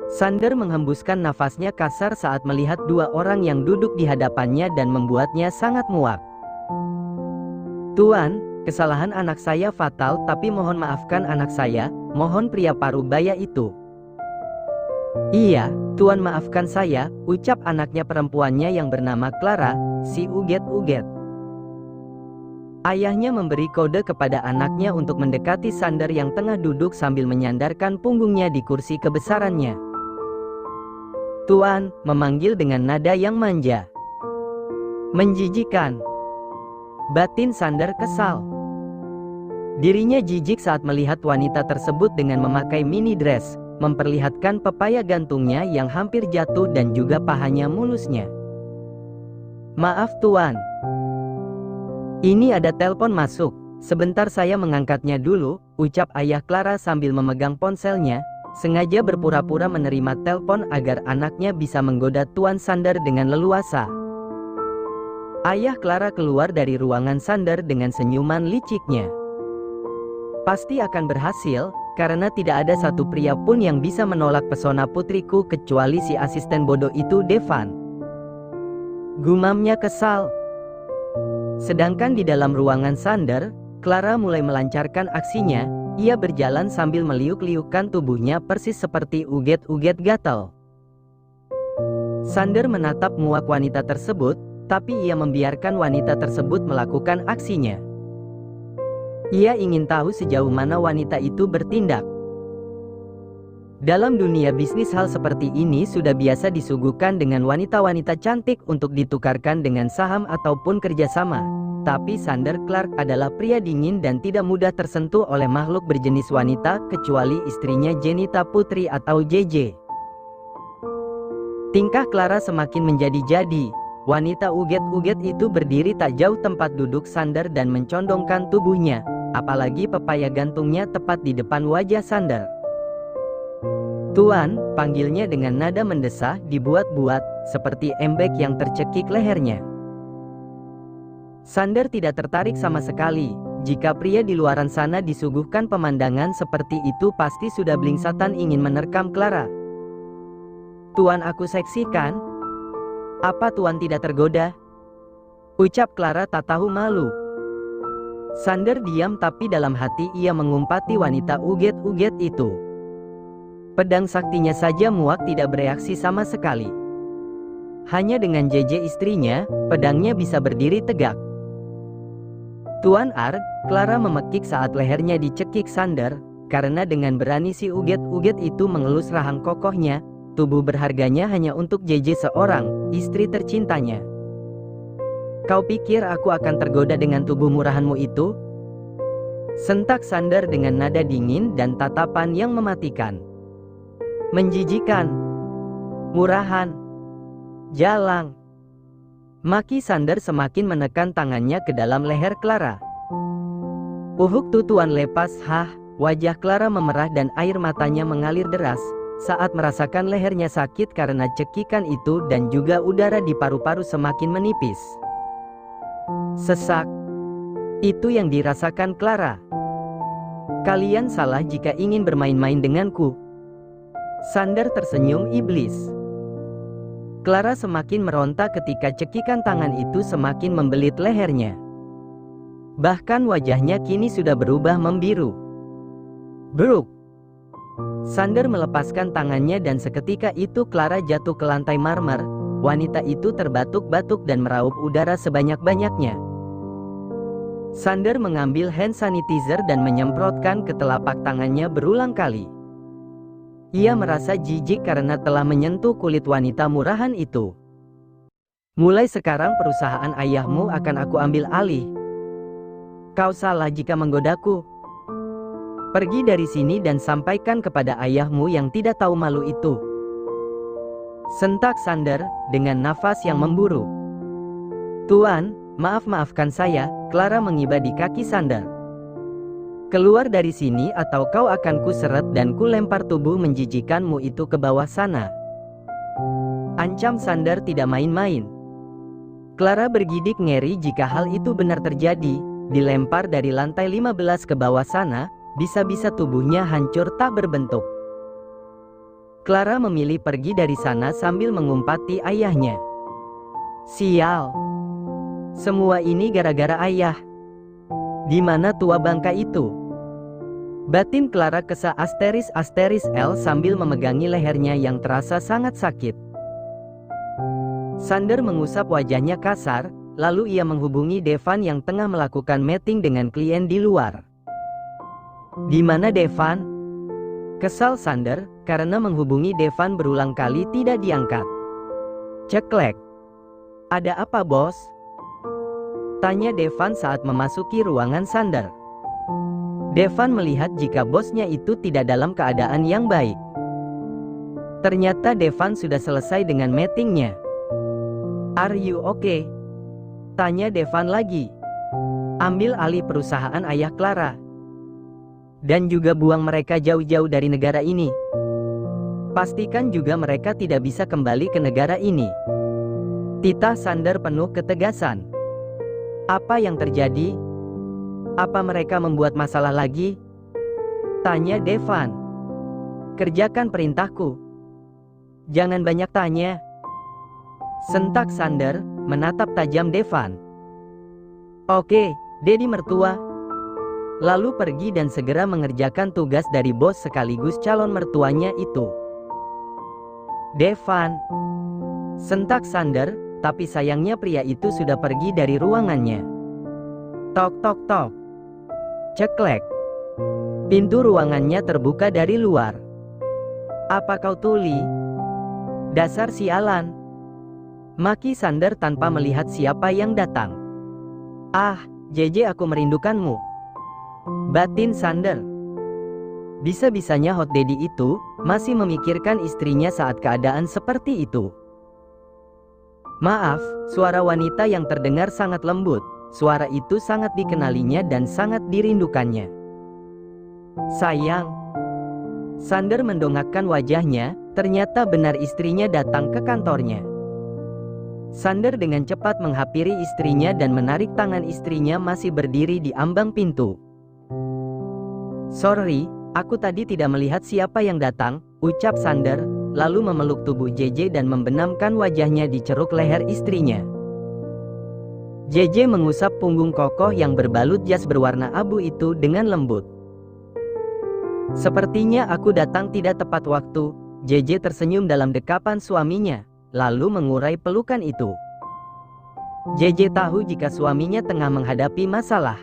Sander menghembuskan nafasnya kasar saat melihat dua orang yang duduk di hadapannya dan membuatnya sangat muak. "Tuan, kesalahan anak saya fatal, tapi mohon maafkan anak saya," mohon pria parubaya itu. "Iya, Tuan, maafkan saya," ucap anaknya perempuannya yang bernama Clara, si uget-uget. Ayahnya memberi kode kepada anaknya untuk mendekati Sander yang tengah duduk sambil menyandarkan punggungnya di kursi kebesarannya. "Tuan," memanggil dengan nada yang manja. "Menjijikan," batin Sander kesal. Dirinya jijik saat melihat wanita tersebut dengan memakai mini dress, memperlihatkan pepaya gantungnya yang hampir jatuh dan juga pahanya mulusnya. "Maaf Tuan. Ini ada telepon masuk, sebentar saya mengangkatnya dulu," ucap ayah Clara sambil memegang ponselnya, sengaja berpura-pura menerima telepon agar anaknya bisa menggoda Tuan Sander dengan leluasa. Ayah Clara keluar dari ruangan Sander dengan senyuman liciknya. "Pasti akan berhasil, karena tidak ada satu pria pun yang bisa menolak pesona putriku kecuali si asisten bodoh itu Devan," gumamnya kesal. Sedangkan di dalam ruangan Sander, Clara mulai melancarkan aksinya. Ia berjalan sambil meliuk-liukkan tubuhnya persis seperti uget-uget gatal. Sander menatap muak wanita tersebut, tapi ia membiarkan wanita tersebut melakukan aksinya. Ia ingin tahu sejauh mana wanita itu bertindak. Dalam dunia bisnis hal seperti ini sudah biasa disuguhkan dengan wanita-wanita cantik untuk ditukarkan dengan saham ataupun kerjasama. Tapi Sander Clark adalah pria dingin dan tidak mudah tersentuh oleh makhluk berjenis wanita kecuali istrinya Jenita Putri atau JJ. Tingkah Clara semakin menjadi-jadi. Wanita uget-uget itu berdiri tak jauh tempat duduk Sander dan mencondongkan tubuhnya, apalagi pepaya gantungnya tepat di depan wajah Sander. "Tuan," panggilnya dengan nada mendesah dibuat-buat, seperti embek yang tercekik lehernya. Sander tidak tertarik sama sekali. Jika pria di luaran sana disuguhkan pemandangan seperti itu pasti sudah blingsatan ingin menerkam Clara. "Tuan, aku seksi kan? Apa Tuan tidak tergoda?" ucap Clara tak tahu malu. Sander diam tapi dalam hati ia mengumpati wanita uget-uget itu. Pedang saktinya saja muak tidak bereaksi sama sekali. Hanya dengan JJ istrinya, pedangnya bisa berdiri tegak. "Tuan Ard," Clara memekik saat lehernya dicekik Sander, karena dengan berani si uget-uget itu mengelus rahang kokohnya, tubuh berharganya hanya untuk JJ seorang, istri tercintanya. "Kau pikir aku akan tergoda dengan tubuh murahanmu itu?" sentak Sander dengan nada dingin dan tatapan yang mematikan. "Menjijikan, murahan, jalang," maki Sander semakin menekan tangannya ke dalam leher Clara. "Uhuk Tuan lepas," wajah Clara memerah dan air matanya mengalir deras, saat merasakan lehernya sakit karena cekikan itu dan juga udara di paru-paru semakin menipis. Sesak. Itu yang dirasakan Clara. "Kalian salah jika ingin bermain-main denganku." Sander tersenyum iblis. Clara semakin meronta ketika cekikan tangan itu semakin membelit lehernya. Bahkan wajahnya kini sudah berubah membiru. "Bruk!" Sander melepaskan tangannya dan seketika itu Clara jatuh ke lantai marmer. Wanita itu terbatuk-batuk dan meraup udara sebanyak-banyaknya. Sander mengambil hand sanitizer dan menyemprotkan ke telapak tangannya berulang kali. Ia merasa jijik karena telah menyentuh kulit wanita murahan itu. "Mulai sekarang perusahaan ayahmu akan aku ambil alih. Kau salah jika menggodaku. Pergi dari sini dan sampaikan kepada ayahmu yang tidak tahu malu itu," sentak Sander dengan nafas yang memburu. "Tuan, maafkan saya," Clara mengiba di kaki Sander. "Keluar dari sini atau kau akan kuseret dan kulempar tubuh menjijikanmu itu ke bawah sana," ancam Sander tidak main-main. Clara bergidik ngeri jika hal itu benar terjadi. Dilempar dari lantai 15 ke bawah sana, bisa-bisa tubuhnya hancur tak berbentuk. Clara memilih pergi dari sana sambil mengumpati ayahnya. Sial. Semua ini gara-gara ayah. Di mana tua bangka itu? Batin Clara kesal asteris L sambil memegangi lehernya yang terasa sangat sakit. Sander mengusap wajahnya kasar, lalu ia menghubungi Devan yang tengah melakukan meeting dengan klien di luar. Di mana Devan? Kesal Sander, karena menghubungi Devan berulang kali tidak diangkat. Ceklek. Ada apa bos? Tanya Devan saat memasuki ruangan Sander. Devan melihat jika bosnya itu tidak dalam keadaan yang baik. Ternyata Devan sudah selesai dengan meetingnya. Are you okay? Tanya Devan lagi. Ambil alih perusahaan ayah Clara. Dan juga buang mereka jauh-jauh dari negara ini. Pastikan juga mereka tidak bisa kembali ke negara ini. Titah Sander penuh ketegasan. Apa yang terjadi? Apa mereka membuat masalah lagi? Tanya Devan. Kerjakan perintahku. Jangan banyak tanya. Sentak Sander, menatap tajam Devan. Oke, Dedi mertua. Lalu pergi dan segera mengerjakan tugas dari bos sekaligus calon mertuanya itu. Devan. Sentak Sander, tapi sayangnya pria itu sudah pergi dari ruangannya. Tok tok tok. Ceklek. Pintu ruangannya terbuka dari luar. Apa kau tuli? Dasar sialan. Maki Sander tanpa melihat siapa yang datang. Ah, JJ aku merindukanmu. Batin Sander. Bisa-bisanya Hot Daddy itu masih memikirkan istrinya saat keadaan seperti itu. Maaf, suara wanita yang terdengar sangat lembut. Suara itu sangat dikenalinya dan sangat dirindukannya. Sayang. Sander mendongakkan wajahnya, ternyata benar istrinya datang ke kantornya. Sander dengan cepat menghampiri istrinya dan menarik tangan istrinya masih berdiri di ambang pintu. Sorry, aku tadi tidak melihat siapa yang datang, ucap Sander, lalu memeluk tubuh JJ dan membenamkan wajahnya di ceruk leher istrinya. JJ mengusap punggung kokoh yang berbalut jas berwarna abu itu dengan lembut. Sepertinya aku datang tidak tepat waktu, JJ tersenyum dalam dekapan suaminya, lalu mengurai pelukan itu. JJ tahu jika suaminya tengah menghadapi masalah.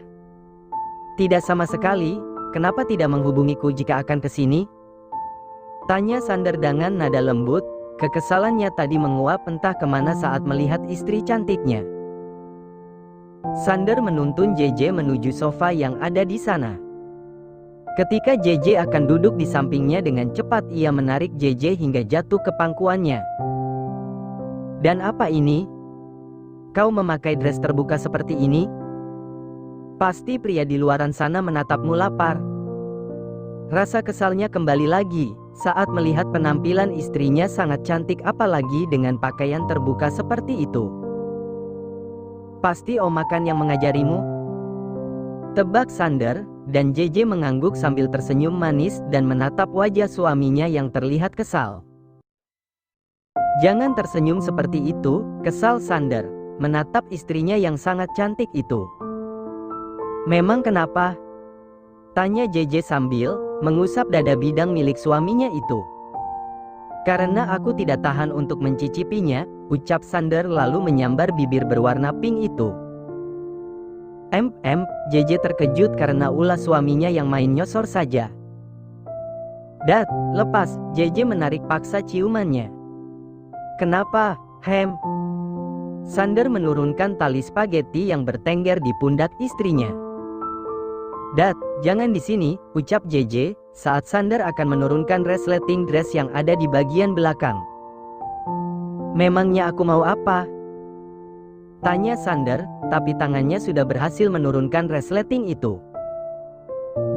Tidak sama sekali, kenapa tidak menghubungiku jika akan ke sini? Tanya Sander dengan nada lembut, kekesalannya tadi menguap entah kemana saat melihat istri cantiknya. Sander menuntun JJ menuju sofa yang ada di sana. Ketika JJ akan duduk di sampingnya dengan cepat ia menarik JJ hingga jatuh ke pangkuannya. Dan apa ini? Kau memakai dress terbuka seperti ini? Pasti pria di luaran sana menatapmu lapar. Rasa kesalnya kembali lagi saat melihat penampilan istrinya sangat cantik apalagi dengan pakaian terbuka seperti itu. Pasti Om makan yang mengajarimu? Tebak Sander, dan JJ mengangguk sambil tersenyum manis dan menatap wajah suaminya yang terlihat kesal. Jangan tersenyum seperti itu, kesal Sander, menatap istrinya yang sangat cantik itu. Memang kenapa? Tanya JJ sambil mengusap dada bidang milik suaminya itu. Karena aku tidak tahan untuk mencicipinya, ucap Sander lalu menyambar bibir berwarna pink itu. JJ terkejut karena ulah suaminya yang main nyosor saja. Dat, lepas, JJ menarik paksa ciumannya. Kenapa, Sander menurunkan tali spaghetti yang bertengger di pundak istrinya. Dat, jangan di sini, ucap JJ, saat Sander akan menurunkan resleting dress yang ada di bagian belakang. Memangnya aku mau apa? Tanya Sander, tapi tangannya sudah berhasil menurunkan resleting itu.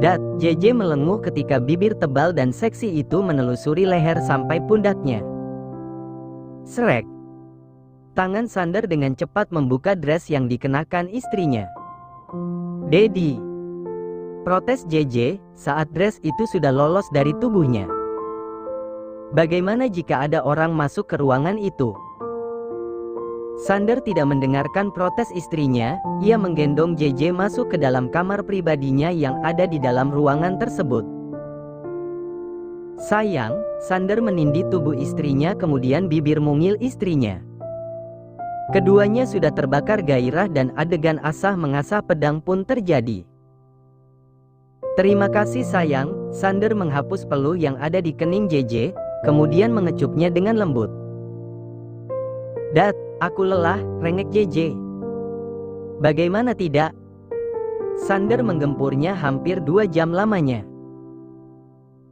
Dat, JJ melenguh ketika bibir tebal dan seksi itu menelusuri leher sampai pundaknya. Srek. Tangan Sander dengan cepat membuka dress yang dikenakan istrinya. Dedi. Protes JJ saat dress itu sudah lolos dari tubuhnya. Bagaimana jika ada orang masuk ke ruangan itu? Sander tidak mendengarkan protes istrinya, ia menggendong JJ masuk ke dalam kamar pribadinya yang ada di dalam ruangan tersebut. Sayang, Sander menindih tubuh istrinya kemudian bibir mungil istrinya. Keduanya sudah terbakar gairah dan adegan asah mengasah pedang pun terjadi. Terima kasih sayang, Sander menghapus peluh yang ada di kening JJ, kemudian mengecupnya dengan lembut. Dat, aku lelah, rengek JJ. Bagaimana tidak? Sander menggempurnya hampir 2 jam lamanya.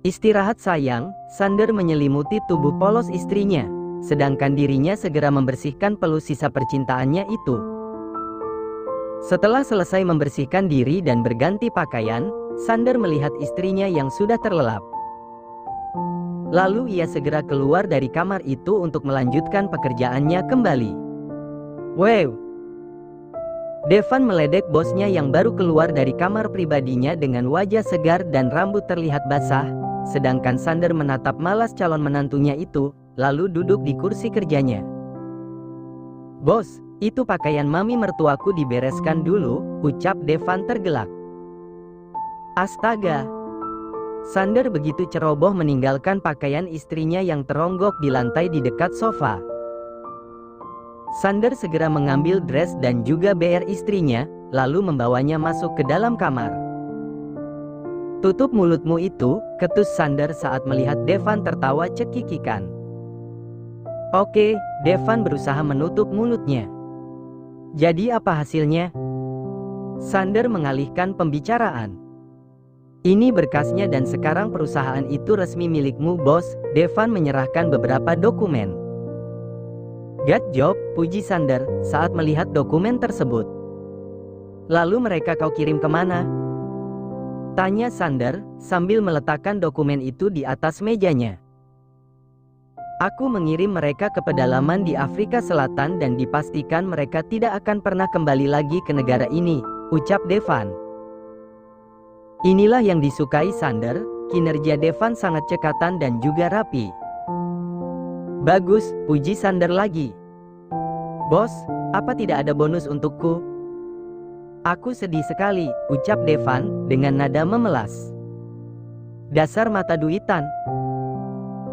Istirahat sayang, Sander menyelimuti tubuh polos istrinya, sedangkan dirinya segera membersihkan peluh sisa percintaannya itu. Setelah selesai membersihkan diri dan berganti pakaian, Sander melihat istrinya yang sudah terlelap. Lalu ia segera keluar dari kamar itu untuk melanjutkan pekerjaannya kembali. Wow! Devan meledek bosnya yang baru keluar dari kamar pribadinya dengan wajah segar dan rambut terlihat basah, sedangkan Sander menatap malas calon menantunya itu, lalu duduk di kursi kerjanya. Bos, itu pakaian mami mertuaku dibereskan dulu, ucap Devan tergelak. Astaga! Sander begitu ceroboh meninggalkan pakaian istrinya yang teronggok di lantai di dekat sofa. Sander segera mengambil dress dan juga BR istrinya, lalu membawanya masuk ke dalam kamar. Tutup mulutmu itu, ketus Sander saat melihat Devan tertawa cekikikan. Oke, Devan berusaha menutup mulutnya. Jadi apa hasilnya? Sander mengalihkan pembicaraan. Ini berkasnya dan sekarang perusahaan itu resmi milikmu bos, Devan menyerahkan beberapa dokumen. Good job, puji Sander, saat melihat dokumen tersebut. Lalu mereka kau kirim kemana? Tanya Sander, sambil meletakkan dokumen itu di atas mejanya. Aku mengirim mereka ke pedalaman di Afrika Selatan dan dipastikan mereka tidak akan pernah kembali lagi ke negara ini, ucap Devan. Inilah yang disukai Sander, kinerja Devan sangat cekatan dan juga rapi. Bagus, puji Sander lagi. Bos, apa tidak ada bonus untukku? Aku sedih sekali, ucap Devan, dengan nada memelas. Dasar mata duitan.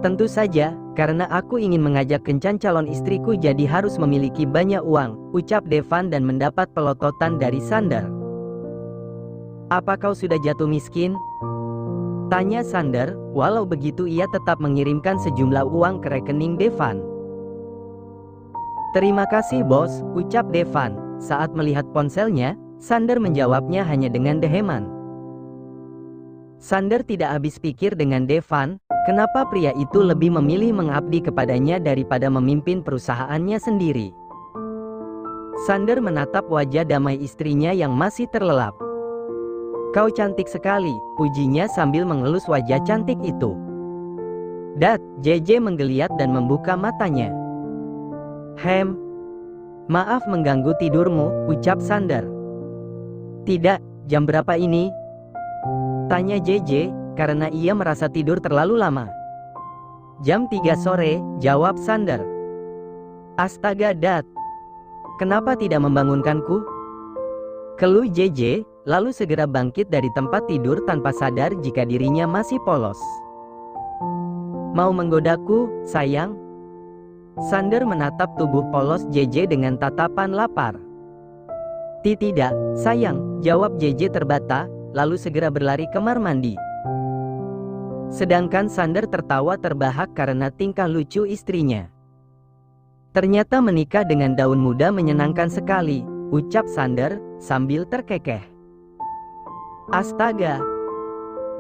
Tentu saja, karena aku ingin mengajak kencan calon istriku jadi harus memiliki banyak uang, ucap Devan dan mendapat pelototan dari Sander. Apa kau sudah jatuh miskin? Tanya Sander, walau begitu ia tetap mengirimkan sejumlah uang ke rekening Devan. Terima kasih bos, ucap Devan. Saat melihat ponselnya, Sander menjawabnya hanya dengan deheman. Sander tidak habis pikir dengan Devan, kenapa pria itu lebih memilih mengabdi kepadanya daripada memimpin perusahaannya sendiri. Sander menatap wajah damai istrinya yang masih terlelap. Kau cantik sekali, pujinya sambil mengelus wajah cantik itu. Dat, JJ menggeliat dan membuka matanya. Maaf mengganggu tidurmu, ucap Sander. Tidak, jam berapa ini? Tanya JJ, karena ia merasa tidur terlalu lama. Jam 3 sore, jawab Sander. Astaga Dat, kenapa tidak membangunkanku? Keluh JJ, lalu segera bangkit dari tempat tidur tanpa sadar jika dirinya masih polos. Mau menggodaku, sayang? Sander menatap tubuh polos JJ dengan tatapan lapar. Tidak, sayang, jawab JJ terbata, lalu segera berlari ke kamar mandi. Sedangkan Sander tertawa terbahak karena tingkah lucu istrinya. Ternyata menikah dengan daun muda menyenangkan sekali, ucap Sander, sambil terkekeh. Astaga!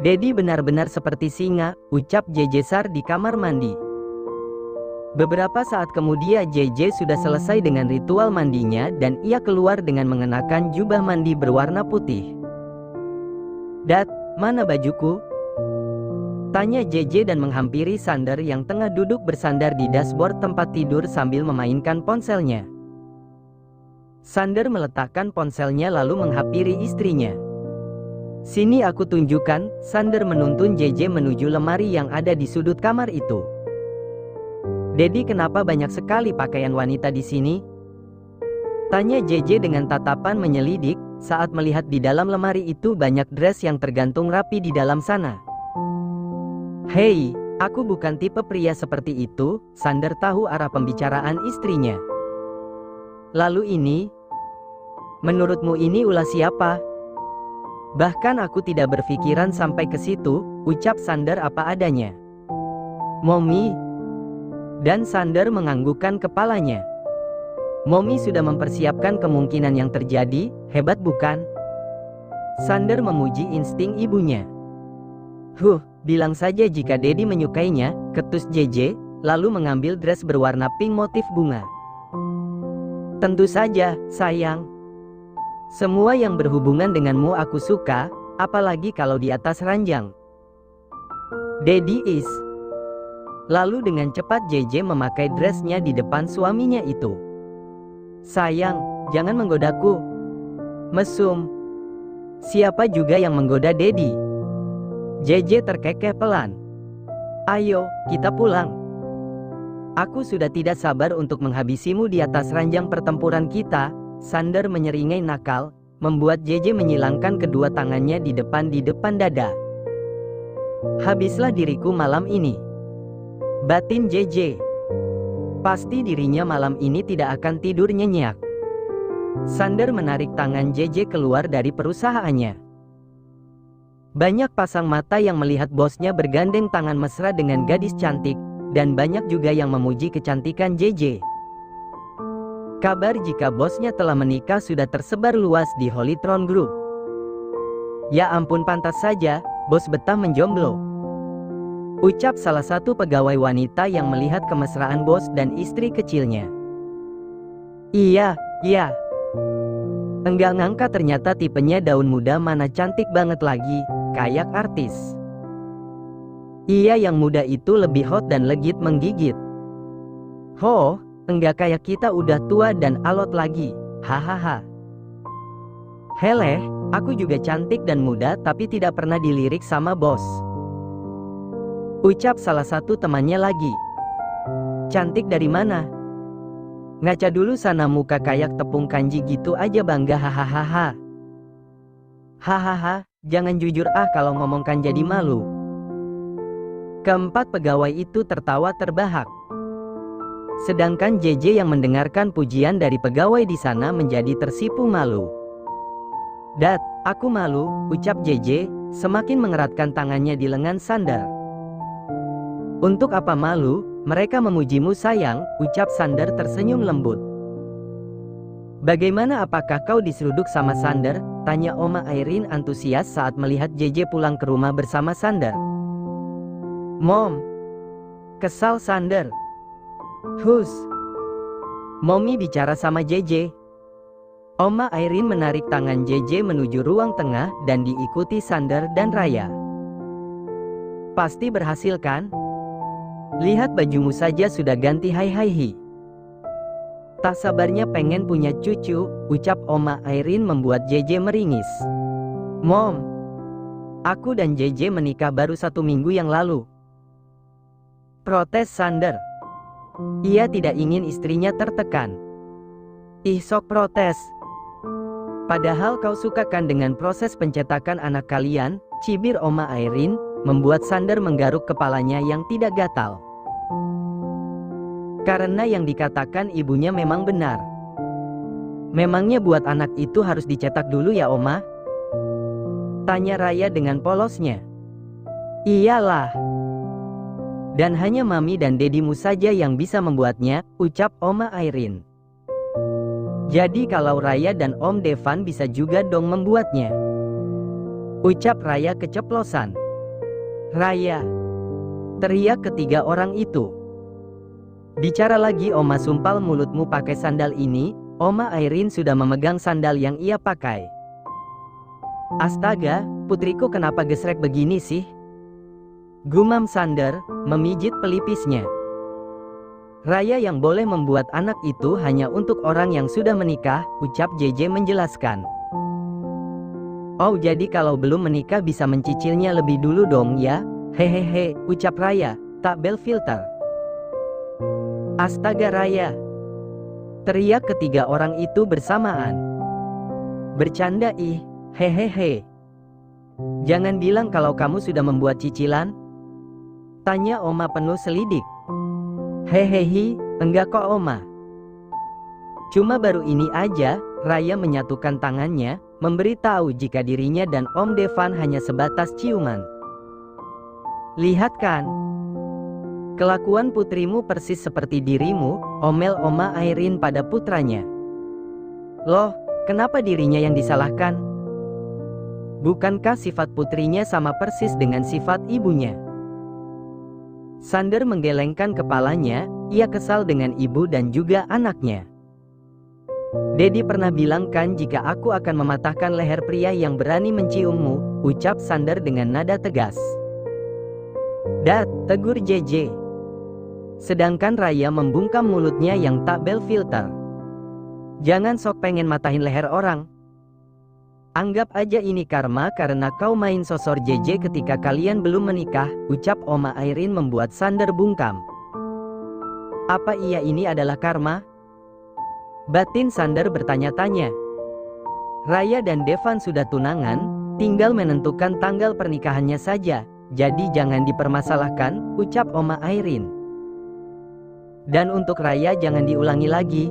Dedi benar-benar seperti singa, ucap JJ Sar di kamar mandi. Beberapa saat kemudian JJ sudah selesai dengan ritual mandinya dan ia keluar dengan mengenakan jubah mandi berwarna putih. Dat, mana bajuku? Tanya JJ dan menghampiri Sander yang tengah duduk bersandar di dashboard tempat tidur sambil memainkan ponselnya. Sander meletakkan ponselnya lalu menghampiri istrinya. Sini aku tunjukkan, Sander menuntun JJ menuju lemari yang ada di sudut kamar itu. Dedi, kenapa banyak sekali pakaian wanita di sini? Tanya JJ dengan tatapan menyelidik saat melihat di dalam lemari itu banyak dress yang tergantung rapi di dalam sana. Hei, aku bukan tipe pria seperti itu. Sander tahu arah pembicaraan istrinya. Lalu ini? Menurutmu ini ulah siapa? Bahkan aku tidak berpikiran sampai ke situ, ucap Sander apa adanya. Mommy. Dan Sander menganggukkan kepalanya. Mommy sudah mempersiapkan kemungkinan yang terjadi, hebat bukan? Sander memuji insting ibunya. Bilang saja jika Dedi menyukainya, ketus JJ, lalu mengambil dress berwarna pink motif bunga. Tentu saja, sayang. Semua yang berhubungan denganmu aku suka, apalagi kalau di atas ranjang. Dedi is. Lalu dengan cepat JJ memakai dressnya di depan suaminya itu. Sayang, jangan menggodaku. Mesum. Siapa juga yang menggoda Dedi? JJ terkekeh pelan. Ayo, kita pulang. Aku sudah tidak sabar untuk menghabisimu di atas ranjang pertempuran kita. Sander menyeringai nakal, membuat JJ menyilangkan kedua tangannya di depan dada. Habislah diriku malam ini. Batin JJ. Pasti dirinya malam ini tidak akan tidur nyenyak. Sander menarik tangan JJ keluar dari perusahaannya. Banyak pasang mata yang melihat bosnya bergandeng tangan mesra dengan gadis cantik, dan banyak juga yang memuji kecantikan JJ. Kabar jika bosnya telah menikah sudah tersebar luas di Holy Throne Group. Ya ampun, pantas saja, bos betah menjomblo. Ucap salah satu pegawai wanita yang melihat kemesraan bos dan istri kecilnya. Iya. Enggak ngangka ternyata tipenya daun muda mana cantik banget lagi, kayak artis. Iya, yang muda itu lebih hot dan legit menggigit. Enggak kayak kita udah tua dan alot lagi, hahaha. Heleh, aku juga cantik dan muda tapi tidak pernah dilirik sama bos. Ucap salah satu temannya lagi. Cantik dari mana? Ngaca dulu sana, muka kayak tepung kanji gitu aja bangga, hahaha. Hahaha, jangan jujur kalau ngomongkan jadi malu. Keempat pegawai itu tertawa terbahak. Sedangkan JJ yang mendengarkan pujian dari pegawai di sana menjadi tersipu malu. Dat, aku malu, ucap JJ, semakin mengeratkan tangannya di lengan Sander. Untuk apa malu? Mereka memujimu sayang, ucap Sander tersenyum lembut. Bagaimana, apakah kau diseruduk sama Sander? Tanya Oma Irene antusias saat melihat JJ pulang ke rumah bersama Sander. Mom. Kesal Sander. Mommy bicara sama JJ. Oma Irene menarik tangan JJ menuju ruang tengah dan diikuti Sander dan Raya. Pasti berhasil kan? Lihat bajumu saja sudah ganti, hai. Tak sabarnya pengen punya cucu, ucap Oma Irene membuat JJ meringis. Mom, aku dan JJ menikah baru 1 minggu yang lalu. Protes Sander. Ia tidak ingin istrinya tertekan. Sok protes. Padahal kau sukakan dengan proses pencetakan anak kalian, cibir Oma Irene, membuat Sander menggaruk kepalanya yang tidak gatal. Karena yang dikatakan ibunya memang benar. Memangnya buat anak itu harus dicetak dulu ya Oma? Tanya Raya dengan polosnya. Iyalah. Dan hanya Mami dan Dedimu saja yang bisa membuatnya, ucap Oma Irene. Jadi kalau Raya dan Om Devan bisa juga dong membuatnya, ucap Raya keceplosan. Raya, teriak ketiga orang itu. Bicara lagi Oma, sumpal mulutmu pakai sandal ini. Oma Irene sudah memegang sandal yang ia pakai. Astaga, putriku kenapa gesrek begini sih? Gumam Sander, memijit pelipisnya. Raya, yang boleh membuat anak itu hanya untuk orang yang sudah menikah, ucap JJ menjelaskan. Oh, jadi kalau belum menikah bisa mencicilnya lebih dulu dong ya? Hehehe, ucap Raya, tak bel filter. Astaga Raya! Teriak ketiga orang itu bersamaan. Bercanda ih, hehehe. Jangan bilang kalau kamu sudah membuat cicilan? Tanya Oma penuh selidik. Hehehe, enggak kok Oma. Cuma baru ini aja, Raya menyatukan tangannya, memberitahu jika dirinya dan Om Devan hanya sebatas ciuman. Lihat kan? Kelakuan putrimu persis seperti dirimu, omel Oma Airin pada putranya. Loh, kenapa dirinya yang disalahkan? Bukankah sifat putrinya sama persis dengan sifat ibunya? Sander menggelengkan kepalanya, ia kesal dengan ibu dan juga anaknya. Dedi pernah bilang kan jika aku akan mematahkan leher pria yang berani menciummu, ucap Sander dengan nada tegas. Dat, tegur JJ. Sedangkan Raya membungkam mulutnya yang tak berfilter. Jangan sok pengen matahin leher orang. Anggap aja ini karma karena kau main sosor JJ ketika kalian belum menikah, ucap Oma Airin membuat Sander bungkam. Apa iya ini adalah karma? Batin Sander bertanya-tanya. Raya dan Devan sudah tunangan, tinggal menentukan tanggal pernikahannya saja, jadi jangan dipermasalahkan, ucap Oma Airin. Dan untuk Raya jangan diulangi lagi.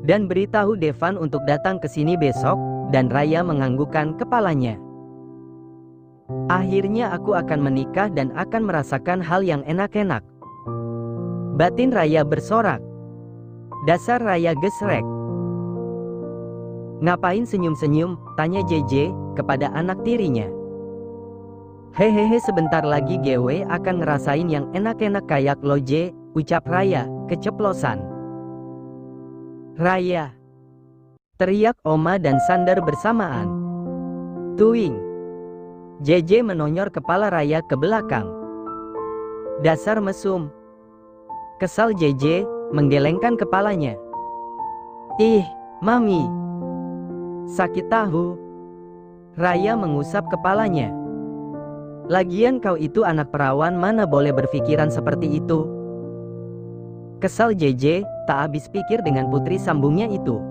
Dan beritahu Devan untuk datang ke sini besok, dan Raya menganggukkan kepalanya. Akhirnya aku akan menikah dan akan merasakan hal yang enak-enak. Batin Raya bersorak. Dasar Raya gesrek. Ngapain senyum-senyum, tanya JJ kepada anak tirinya. Hehehe sebentar lagi gue akan ngerasain yang enak-enak kayak lo J, ucap Raya, keceplosan. Raya! Teriak Oma dan Sander bersamaan. Tuing! JJ menonyor kepala Raya ke belakang. Dasar mesum! Kesal JJ, menggelengkan kepalanya. Ih, Mami! Sakit tahu. Raya mengusap kepalanya. Lagian kau itu anak perawan mana boleh berpikiran seperti itu. Kesal JJ, tak habis pikir dengan putri sambungnya itu.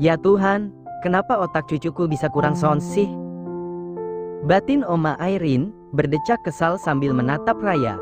Ya Tuhan, kenapa otak cucuku bisa kurang sound sih? Batin Oma Airin berdecak kesal sambil menatap Raya.